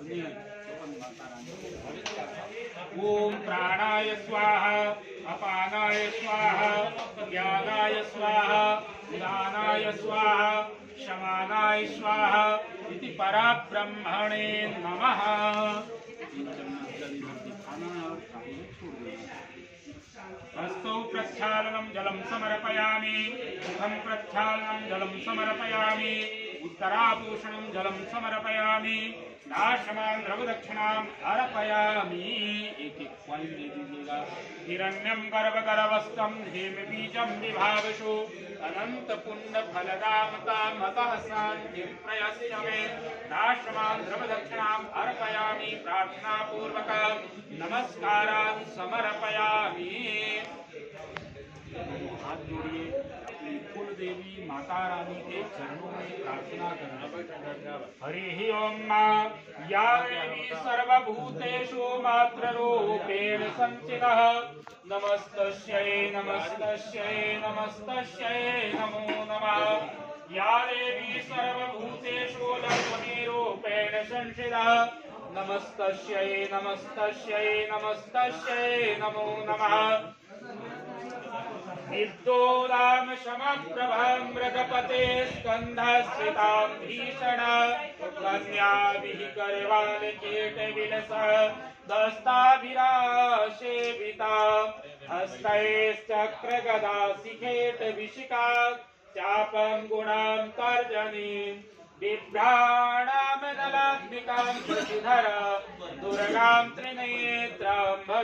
ओम प्राणाय स्वाहा अपानाय स्वाहा ज्ञानाय स्वाहा उदानाय स्वाहा शमानाय स्वाहा इति पराब्रह्मणे नमः। हस्तौ प्रक्षालनं जलं समर्पयामि, मुखं प्रक्षालनं जलं समर्पयामि, उत्तराभूषणं जलं समर्पयामि, नाशमान् द्रवदक्षिणाम् अर्पयामि। एक एक पॉइंट दे दीजिएगा। हिरण्यं गर्भगर्भस्थं हेमबीजं विभावशु अनंत पुण्य फलदामतः शान्तिं प्रयस्य मे। नाशमान् द्रवदक्षिणाम् अर्पयामि, प्रार्थना पूर्वक नमस्कारान् समर्पयामि। हाथ जोड़िए, अपनी कुल देवी माता रानी के चरणों में प्रार्थना करना। हरिः ओम। या देवी सर्वभूतेषु मातृरूपेण संस्थितः नमस्तस्यै नमस्तस्यै नमस्तस्यै नमो नमः। या देवी सर्वभूतेषु लक्ष्मीरूपेण संस्थितः नमस्तस्यै नमस्तस्यै नमस्तस्यै नमो नमः। विद्योदाम समप्रभं मृगपते स्कन्धस्थितां भीषण कन्याभिः करवालकेटविलस दस्ताभिराशेविता हस्तैश्चक्रगदाशिखेटविशिखा चापं गुणां तर्जनीं बिभ्राणां दलात्मिकां शशिधर दुर्गां त्रिनेत्रां भजे।